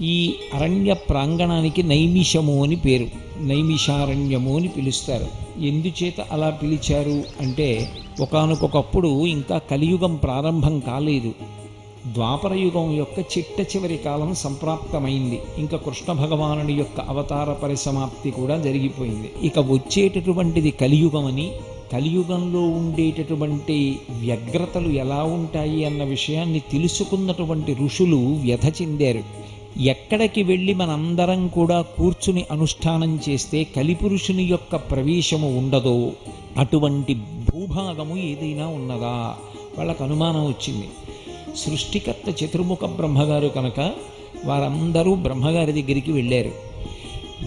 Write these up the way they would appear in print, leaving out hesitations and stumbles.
ఈ అరణ్య ప్రాంగణానికి నైమిషము అని పేరు, నైమిషారణ్యము అని పిలుస్తారు. ఎందుచేత అలా పిలిచారు అంటే, ఒకానొకప్పుడు ఇంకా కలియుగం ప్రారంభం కాలేదు, ద్వాపరయుగం యొక్క చిట్ట చివరి కాలం సంప్రాప్తమైంది. ఇంకా కృష్ణ భగవానుని యొక్క అవతార పరిసమాప్తి కూడా జరిగిపోయింది. ఇక వచ్చేటటువంటిది కలియుగమని, కలియుగంలో ఉండేటటువంటి వ్యగ్రతలు ఎలా ఉంటాయి అన్న విషయాన్ని తెలుసుకున్నటువంటి ఋషులు వ్యధ చెందారు. ఎక్కడికి వెళ్ళి మనందరం కూడా కూర్చుని అనుష్ఠానం చేస్తే కలిపురుషుని యొక్క ప్రవేశము ఉండదో అటువంటి భూభాగము ఏదైనా ఉన్నదా వాళ్ళకు అనుమానం వచ్చింది. సృష్టికర్త చతుర్ముఖ బ్రహ్మగారు కనుక వారందరూ బ్రహ్మగారి దగ్గరికి వెళ్ళారు.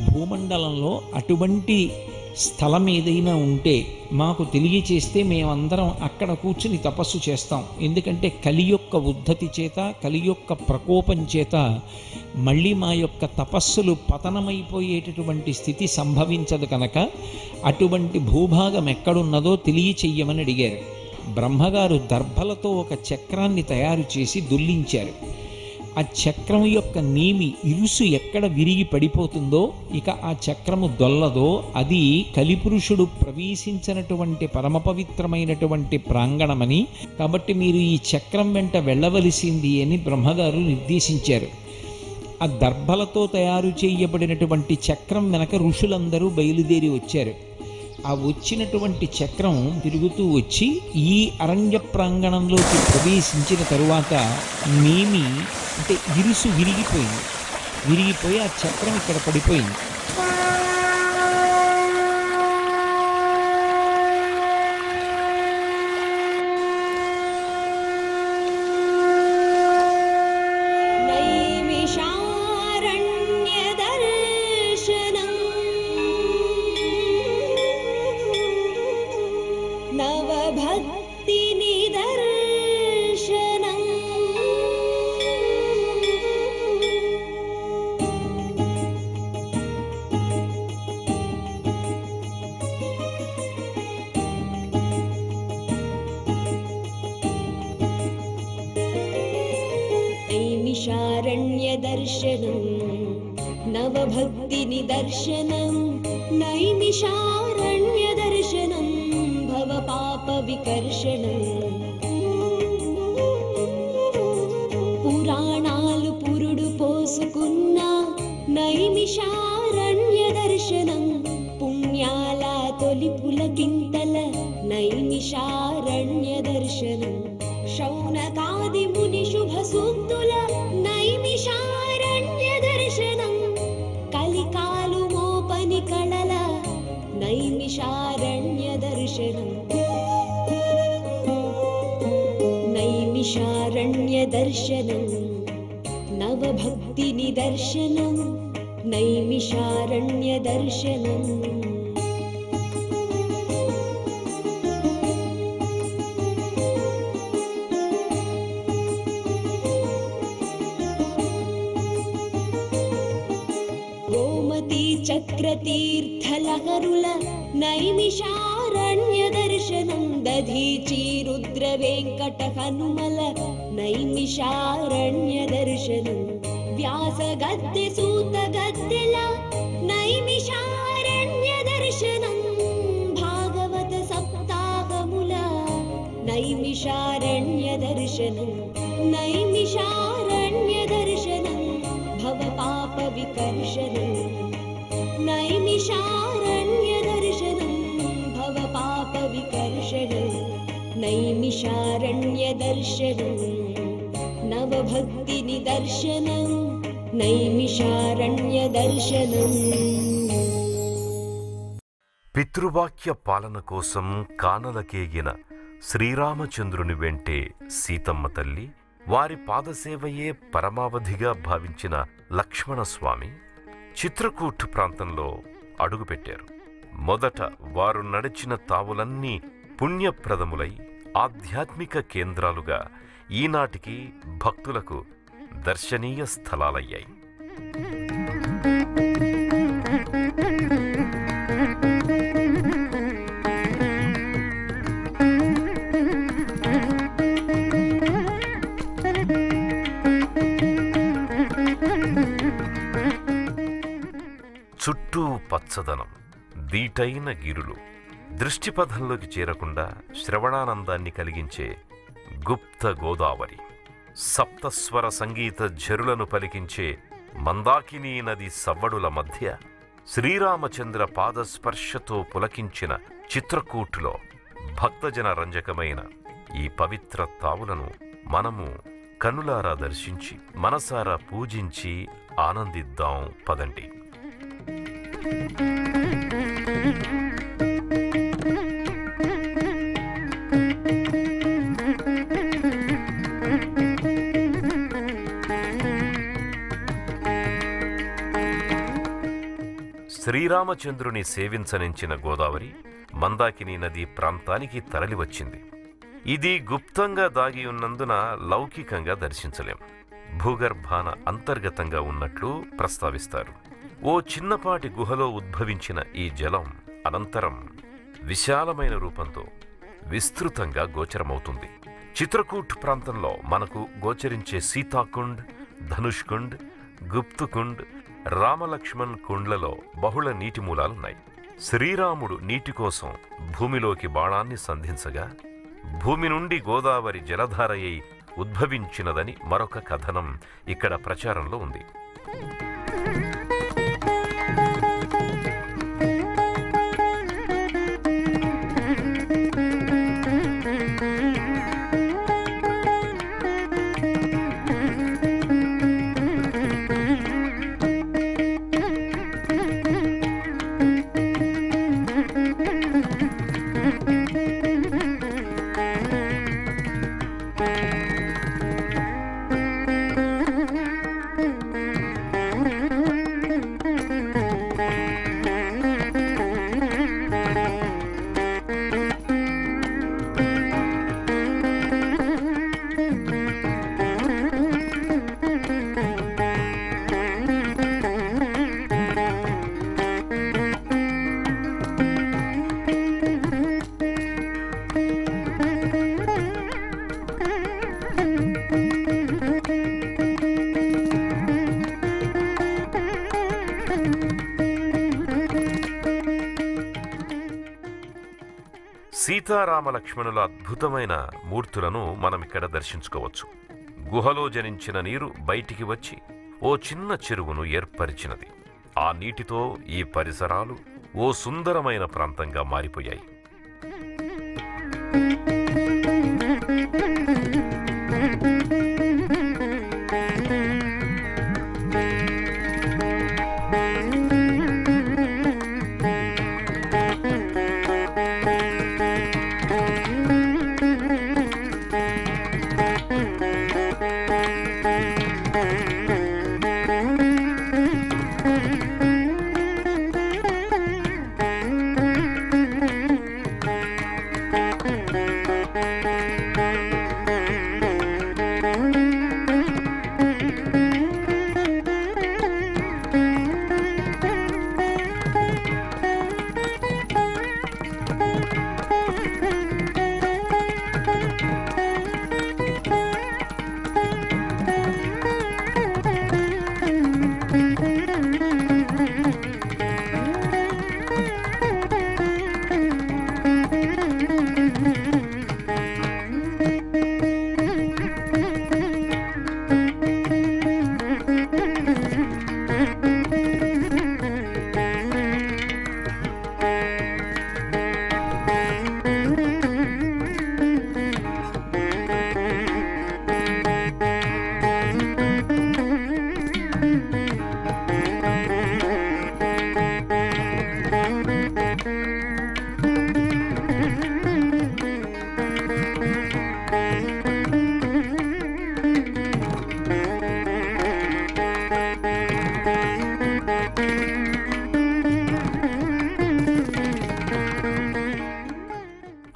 భూమండలంలో అటువంటి స్థలం ఏదైనా ఉంటే మాకు తెలియచేస్తే మేమందరం అక్కడ కూర్చుని తపస్సు చేస్తాం. ఎందుకంటే కలి యొక్క ఉద్ధతి చేత, కలి యొక్క ప్రకోపం చేత మళ్ళీ మా యొక్క తపస్సులు పతనమైపోయేటటువంటి స్థితి సంభవించదు కనుక అటువంటి భూభాగం ఎక్కడున్నదో తెలియచెయ్యమని అడిగారు. బ్రహ్మగారు దర్భలతో ఒక చక్రాన్ని తయారు చేసి దొల్లించారు. ఆ చక్రం యొక్క నేమి ఇరుసు ఎక్కడ విరిగి పడిపోతుందో, ఇక ఆ చక్రము దొల్లదో, అది కలిపురుషుడు ప్రవేశించినటువంటి పరమ పవిత్రమైనటువంటి ప్రాంగణమని, కాబట్టి మీరు ఈ చక్రం వెంట వెళ్ళవలసింది అని బ్రహ్మగారు నిర్దేశించారు. ఆ దర్భలతో తయారు చేయబడినటువంటి చక్రం వెనక ఋషులందరూ బయలుదేరి వచ్చారు. ఆ వచ్చినటువంటి చక్రం తిరుగుతూ వచ్చి ఈ అరణ్య ప్రాంగణంలోకి ప్రవేశించిన తరువాత నేమి అంటే ఇరుసు విరిగిపోయి ఆ చక్రం ఇక్కడ పడిపోయింది. नवभक्तिनिदर्शनं नैमिषारण्यदर्शनं भवपापविकर्षणं पुराणालु पुरुडु पोसुकुन्न नैमिषारण्यदर्शनं पुण्याल तोलि पुलकिंतल नैमिषारण्यदर्शनं शौनकादि मुनि शुभ सूक्तुल नैमिषारण्यदर्शनं कलिकालु मोपनि कळल नैमिषारण्यदर्शनं नैमिषारण्यदर्शनं नवभक्तिनिदर्शनं नैमिषारण्यदर्शनं चक्रतीर्थलहरुल नैमिषारण्यदर्शनं दधीचीरुद्रवेङ्कटहनुमल नैमिषारण्यदर्शनं व्यासगद्यसूतगद्यल नैमिषारण्यदर्शनं भागवत सप्ताहमुल नैमिषारण्यदर्शनं नैमिषारण्यदर्शनं भवपापविकर्षनं नैमिषारण्यदर्शनं भवपापविकर्षणं नैमिषारण्यदर्शनं नवभक्तिनिदर्शनं नैमिषारण्यदर्शनं పితృవాక్య పాలన కోసం కానలకేగిన శ్రీరామచంద్రుని వెంటే సీతమ్మ తల్లి, వారి పాదసేవయే పరమావధిగా భావించిన లక్ష్మణస్వామి చిత్రకూట్ ప్రాంతంలో అడుగుపెట్టారు. మొదట వారు నడిచిన తావులన్నీ పుణ్యప్రదములై ఆధ్యాత్మిక కేంద్రాలుగా ఈనాటికి భక్తులకు దర్శనీయ స్థలాలయ్యాయి. పచ్చదనం, దీటైన గిరులు, దృష్టిపథంలోకి చేరకుండా శ్రవణానందాన్ని కలిగించే గుప్త గోదావరి, సప్తస్వర సంగీత ఝరులను పలికించే మందాకినీ నది సవ్వడుల మధ్య శ్రీరామచంద్ర పాదస్పర్శతో పులకించిన చిత్రకూటులో భక్తజన రంజకమైన ఈ పవిత్ర తావులను మనము కనులారా దర్శించి మనసారా పూజించి ఆనందిద్దాం పదండి. శ్రీరామచంద్రుని సేవించనించిన గోదావరి మందాకినీ నదీ ప్రాంతానికి తరలివచ్చింది. ఇది గుప్తంగా దాగి ఉన్నందున లౌకికంగా దర్శించలేం. భూగర్భాన అంతర్గతంగా ఉన్నట్లు ప్రస్తావిస్తారు. ఓ చిన్నపాటి గుహలో ఉద్భవించిన ఈ జలం అనంతరం విశాలమైన రూపంతో విస్తృతంగా గోచరమవుతుంది. చిత్రకూట్ ప్రాంతంలో మనకు గోచరించే సీతాకుండ్, ధనుష్కుండ్, గుప్తుకుండ్, రామలక్ష్మణ్ కుండ్లలో బహుళ నీటి మూలాలున్నాయి. శ్రీరాముడు నీటి కోసం భూమిలోకి బాణాన్ని సంధించగా భూమి నుండి గోదావరి జలధారయై ఉద్భవించినదని మరొక కథనం ఇక్కడ ప్రచారంలో ఉంది. సీతారామలక్ష్మణుల అద్భుతమైన మూర్తులను మనమిక్కడ దర్శించుకోవచ్చు. గుహలో జనించిన నీరు బయటికి వచ్చి ఓ చిన్న చెరువును ఏర్పరిచినది. ఆ నీటితో ఈ పరిసరాలు ఓ సుందరమైన ప్రాంతంగా మారిపోయాయి.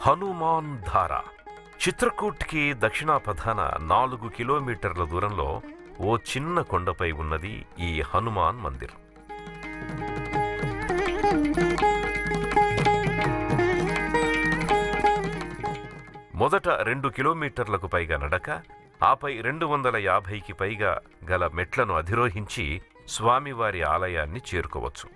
హనుమాన్ ధార చిత్రకూట్కి దక్షిణాపథాన 4 కిలోమీటర్ల దూరంలో ఓ చిన్న కొండపై ఉన్నది ఈ హనుమాన్ మందిర్. మొదట 2 కిలోమీటర్లకు పైగా నడక, ఆపై 250కి పైగా గల మెట్లను అధిరోహించి స్వామివారి ఆలయాన్ని చేరుకోవచ్చు.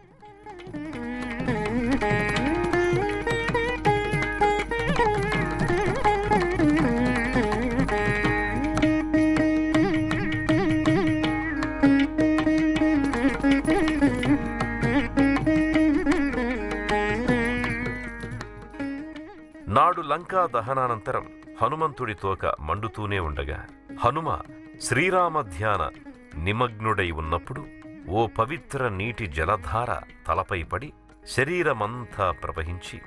నాడు లంకా దహనానంతరం హనుమంతుడి తోక మండుతూనే ఉండగా హనుమ శ్రీరామ ధ్యాన నిమగ్నుడై ఉన్నప్పుడు ఓ పవిత్ర నీటి జలధార తలపై పడి శరీరమంతా ప్రవహించి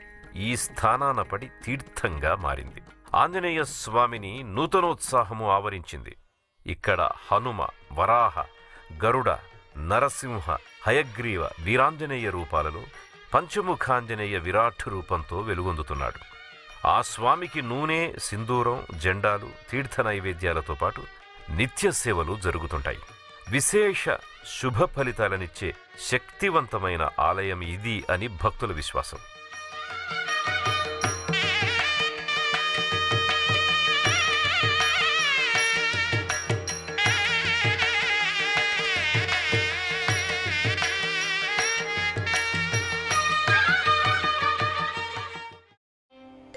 ఈ స్థానాన పడి తీర్థంగా మారింది. ఆంజనేయ స్వామిని నూతనోత్సాహము ఆవరించింది. ఇక్కడ హనుమ, వరాహ, గరుడ, నరసింహ, హయగ్రీవ, వీరాంజనేయ రూపాలలో పంచముఖాంజనేయ విరాట్ రూపంతో వెలుగొందుతున్నాడు. ఆ స్వామికి నూనె, సింధూరం, జెండాలు, తీర్థ నైవేద్యాలతో పాటు నిత్య సేవలు జరుగుతుంటాయి. విశేష శుభ ఫలితాలనిచ్చే శక్తివంతమైన ఆలయం ఇది అని భక్తుల విశ్వాసం.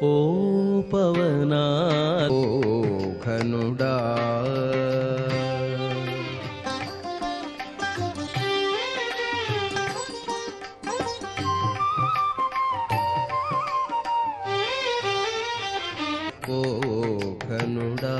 ఓ పవనా ఓ ఘనుడా ఓ ఘనుడా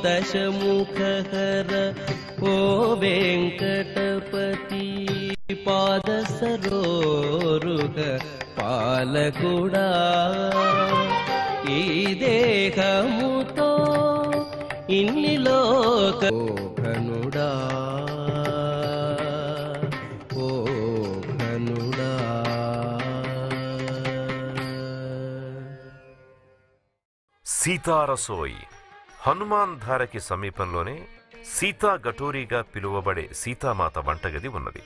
దశముఖహర ఓ వెంకటపతి పాద సరోరుగ పాలకుడా ఈ దేహముతో ఇన్ని లోక ఘనుడా ఓ ఘనుడా. సీతారసోయి హనుమాన్ ధారకి సమీపంలోనే సీతా గటోరీగా పిలువబడే సీతామాత వంటగది ఉన్నది.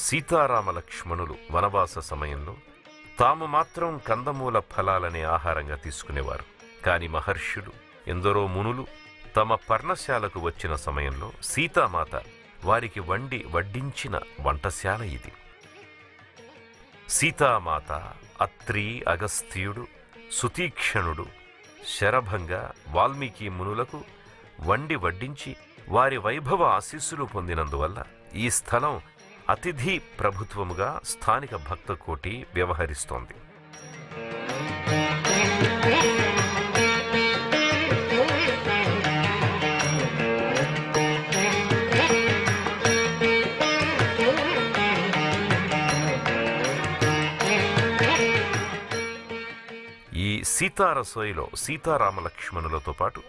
సీతారామ లక్ష్మణులు వనవాస సమయంలో తాము మాత్రం కందమూల ఫలాలనే ఆహారంగా తీసుకునేవారు. కాని మహర్షులు, ఎందరో మునులు తమ పర్ణశాలకు వచ్చిన సమయంలో సీతామాత వారికి వడ్డించిన వంటశాల ఇది. సీతామాత, అత్రి, అగస్త్యుడు, సుతీక్షణుడు, శరభంగ, వాల్మీకి మునులకు వడ్డించి వారి వైభవ ఆశీస్సులు పొందినందువల్ల ఈ స్థలం అతిథి ప్రభుత్వముగా స్థానిక భక్తకోటి వ్యవహరిస్తోంది. ఈ సీతారసోయిలో సీతారామ లక్ష్మణులతో పాటు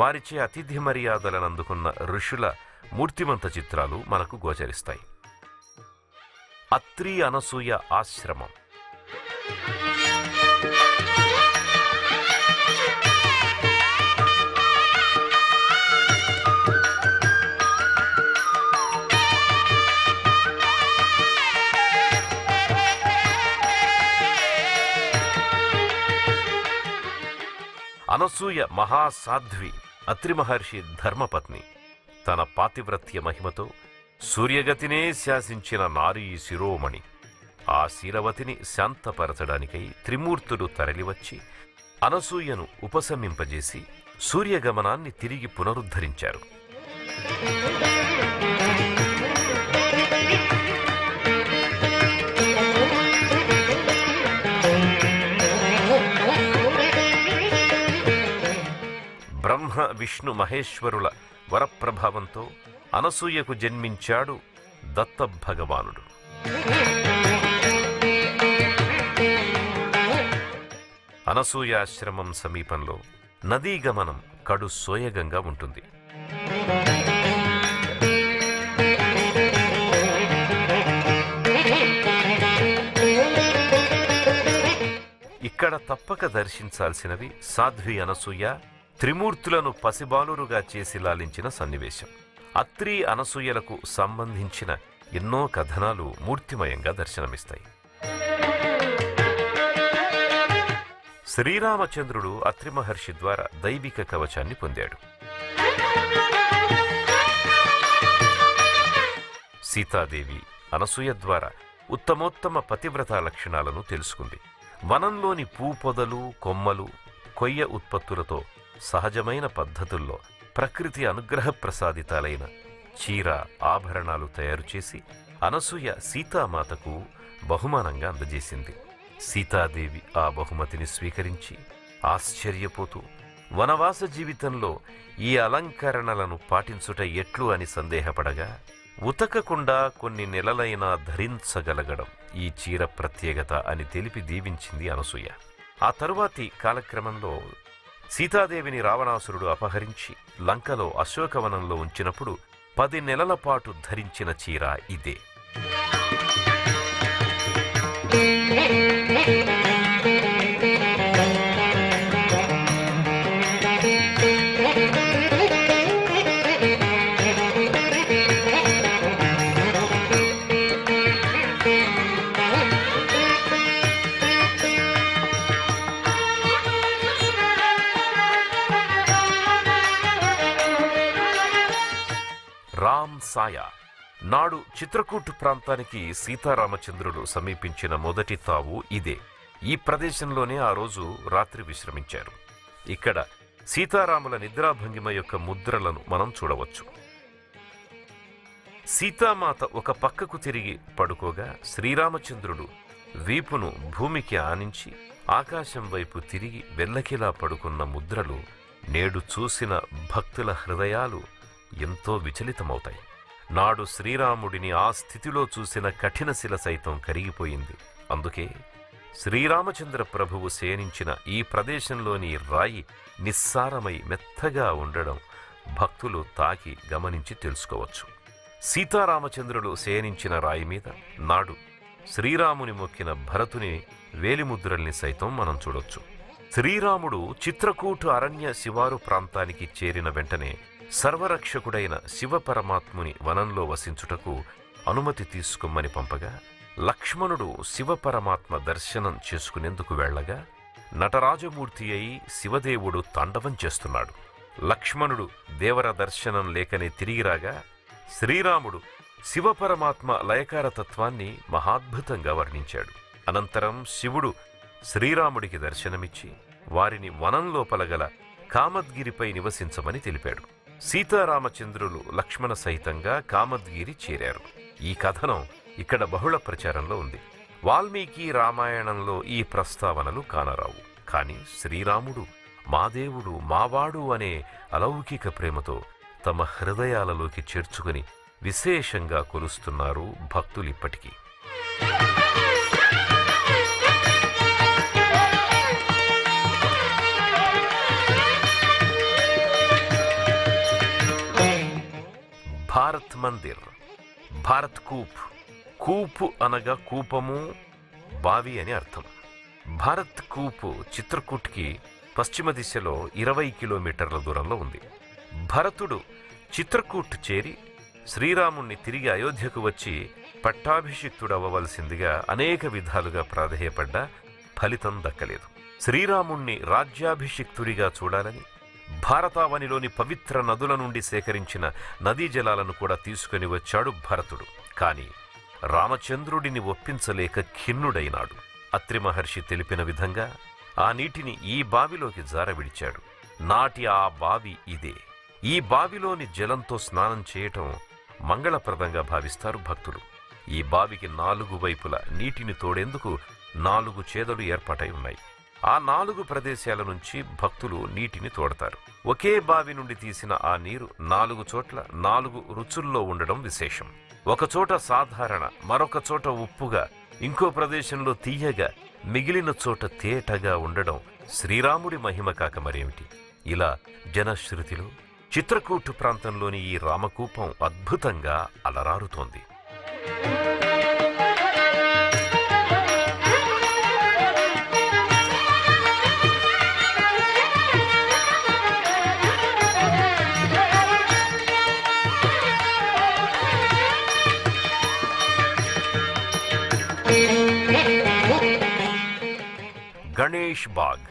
వారిచే అతిథి మర్యాదలను అందుకున్న ఋషుల మూర్తిమంత చిత్రాలు మనకు గోచరిస్తాయి. అత్రి అనసూయ ఆశ్రమం. అనసూయ మహాసాధ్వి, అత్రి మహర్షి ధర్మపత్ని. తన పాతివ్రత్య మహిమతో సూర్యగతినే శాసించిన నారీ శిరోమణి. ఆ శీలవతిని శాంతపరచడానికై త్రిమూర్తులు తరలివచ్చి అనసూయను ఉపశమింపజేసి సూర్యగమనాన్ని తిరిగి పునరుద్ధరించారు. బ్రహ్మ, విష్ణు, మహేశ్వరుల వరప్రభావంతో అనసూయకు జన్మించాడు దత్త భగవానుడు. అనసూయాశ్రమం సమీపంలో నదీ గమనం కడు సోయగంగా ఉంటుంది. ఇక్కడ తప్పక దర్శించాల్సినవి సాధ్వి అనసూయ త్రిమూర్తులను పసిబాలురుగా చేసి లాలించిన సన్నివేశం. అత్రి అనసూయలకు సంబంధించిన ఎన్నో కథనాలు మూర్తిమయంగా దర్శనమిస్తాయి. శ్రీరామచంద్రుడు అత్రి మహర్షి ద్వారా దైవిక కవచాన్ని పొందాడు. సీతాదేవి అనసూయ ద్వారా ఉత్తమోత్తమ పతివ్రత లక్షణాలను తెలుసుకుంది. వనంలోని పూపొదలు, కొమ్మలు, కొయ్య ఉత్పత్తులతో సహజమైన పద్ధతుల్లో ప్రకృతి అనుగ్రహ ప్రసాదితాలైన చీర, ఆభరణాలు తయారు చేసి అనసూయ సీతామాతకు బహుమానంగా అందజేసింది. సీతాదేవి ఆ బహుమతిని స్వీకరించి ఆశ్చర్యపోతూ వనవాస జీవితంలో ఈ అలంకరణలను పాటించుట ఎట్లు అని సందేహపడగా, ఉతకకుండా కొన్ని నెలలైనా ధరించగలగడం ఈ చీర ప్రత్యేకత అని తెలిపి దీవించింది అనసూయ. ఆ తరువాతి కాలక్రమంలో సీతాదేవిని రావణాసురుడు అపహరించి లంకలో అశోకవనంలో ఉంచినప్పుడు 10 నెలల పాటు ధరించిన చీర ఇదే. రామ్ సాయా నాడు చిత్రకూట్ ప్రాంతానికి సీతారామచంద్రుడు సమీపించిన మొదటి తావు ఇదే. ఈ ప్రదేశంలోనే ఆ రోజు రాత్రి విశ్రమించారు. ఇక్కడ సీతారాముల నిద్రాభంగిమ యొక్క ముద్రలను మనం చూడవచ్చు. సీతామాత ఒక పక్కకు తిరిగి పడుకోగా శ్రీరామచంద్రుడు వీపును భూమికి ఆనించి ఆకాశం వైపు తిరిగి వెల్లకిలా పడుకున్న ముద్రలు నేడు చూసిన భక్తుల హృదయాలు ఎంతో విచలితమవుతాయి. నాడు శ్రీరాముడిని ఆ స్థితిలో చూసిన కఠిన శిల సైతం కరిగిపోయింది. అందుకే శ్రీరామచంద్ర ప్రభువు శయనించిన ఈ ప్రదేశంలోని రాయి నిస్సారమై మెత్తగా ఉండడం భక్తులు తాకి గమనించి తెలుసుకోవచ్చు. సీతారామచంద్రుడు శయనించిన రాయి మీద నాడు శ్రీరాముని మొక్కిన భరతుని వేలిముద్రల్ని సైతం మనం చూడొచ్చు. శ్రీరాముడు చిత్రకూటు అరణ్య శివారు ప్రాంతానికి చేరిన వెంటనే సర్వరక్షకుడైన శివపరమాత్ముని వనంలో వసించుటకు అనుమతి తీసుకోమని పంపగా, లక్ష్మణుడు శివపరమాత్మ దర్శనం చేసుకునేందుకు వెళ్లగా నటరాజమూర్తి అయి శివదేవుడు తాండవం చేస్తున్నాడు. లక్ష్మణుడు దేవర దర్శనం లేకనే తిరిగిరాగా శ్రీరాముడు శివపరమాత్మ లయకార తత్వాన్ని మహాద్భుతంగా వర్ణించాడు. అనంతరం శివుడు శ్రీరాముడికి దర్శనమిచ్చి వారిని వనం లోపల గల కామద్గిరిపై నివసించమని తెలిపాడు. సీతారామచంద్రులు లక్ష్మణ సహితంగా కామద్గిరి చేరారు. ఈ కథనం ఇక్కడ బహుళ ప్రచారంలో ఉంది. వాల్మీకి రామాయణంలో ఈ ప్రస్తావనలు కానరావు. కాని శ్రీరాముడు మా దేవుడు మావాడు అనే అలౌకిక ప్రేమతో తమ హృదయాలలోకి చేర్చుకుని విశేషంగా కొలుస్తున్నారు భక్తులిప్పటికీ. భారత్ మందిర్, భారత్ కూప్. కూపు అనగా కూపము, బావి అని అర్థం. భారత్ కూపు చిత్రకూట్కి పశ్చిమ దిశలో 20 కిలోమీటర్ల దూరంలో ఉంది. భరతుడు చిత్రకూట్ చేరి శ్రీరాముణ్ణి తిరిగి అయోధ్యకు వచ్చి పట్టాభిషిక్తుడవ్వవలసిందిగా అనేక విధాలుగా ప్రాధేయపడ్డా ఫలితం దక్కలేదు. శ్రీరాముణ్ణి రాజ్యాభిషిక్తుడిగా చూడాలని భారతావనిలోని పవిత్ర నదుల నుండి సేకరించిన నదీ జలాలను కూడా తీసుకుని వచ్చాడు భరతుడు. కాని రామచంద్రుడిని ఒప్పించలేక ఖిన్నుడైనాడు. అత్రి మహర్షి తెలిపిన విధంగా ఆ నీటిని ఈ బావిలోకి జారవిడిచాడు. నాటి ఆ బావి ఇదే. ఈ బావిలోని జలంతో స్నానం చేయటం మంగళప్రదంగా భావిస్తారు భక్తులు. ఈ బావికి 4 వైపులా నీటిని తోడేందుకు 4 చేదలు ఏర్పాటై ఉన్నాయి. ఆ 4 ప్రదేశాల నుంచి భక్తులు నీటిని తోడతారు. ఒకే బావి నుండి తీసిన ఆ నీరు 4 చోట్ల 4 రుచుల్లో ఉండడం విశేషం. ఒకచోట సాధారణ, మరొక చోట ఉప్పుగా, ఇంకో ప్రదేశంలో తీయగా, మిగిలిన చోట తేటగా ఉండడం శ్రీరాముడి మహిమ కాక మరేమిటి. ఇలా జనశ్రుతిలో చిత్రకూటు ప్రాంతంలోని ఈ రామకూపం అద్భుతంగా అలరారుతోంది. గణేష్ బాగ్.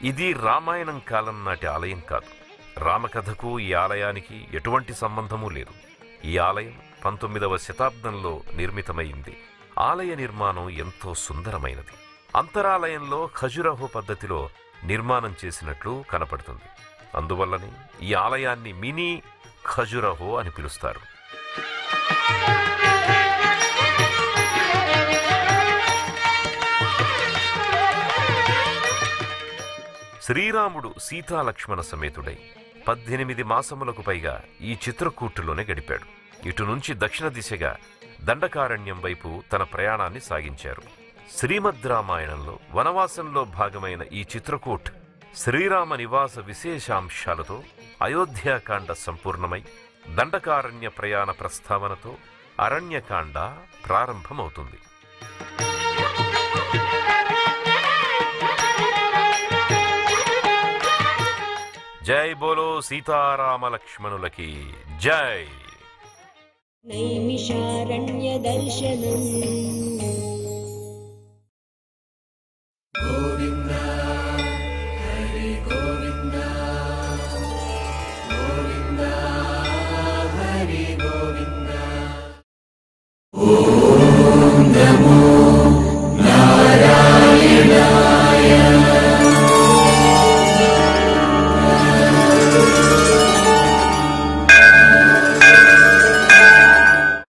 ఇది రామాయణం కాలం నాటి ఆలయం కాదు. రామకథకు ఈ ఆలయానికి ఎటువంటి సంబంధమూ లేదు. ఈ ఆలయం 19వ శతాబ్దంలో నిర్మితమైంది. ఆలయ నిర్మాణం ఎంతో సుందరమైనది. అంతరాలయంలో ఖజురహో పద్ధతిలో నిర్మాణం చేసినట్లు కనపడుతుంది. అందువల్లనే ఈ ఆలయాన్ని మినీ ఖజురహో అని పిలుస్తారు. శ్రీరాముడు సీతాలక్ష్మణ సమేతుడై 18 మాసములకు పైగా ఈ చిత్రకూటులోనే గడిపాడు. ఇటు నుంచి దక్షిణ దిశగా దండకారణ్యం వైపు తన ప్రయాణాన్ని సాగించారు. శ్రీమద్ రామాయణంలో వనవాసంలో భాగమైన ఈ చిత్రకూట్ శ్రీరామ నివాస విశేషాంశాలతో అయోధ్యాకాండ సంపూర్ణమై దండకారణ్య ప్రయాణ ప్రస్తావనతో అరణ్యకాండ ప్రారంభమవుతుంది. జై బోలో సీతారామ లక్ష్మణులకి జై. నైమిషారణ్య దర్శనం.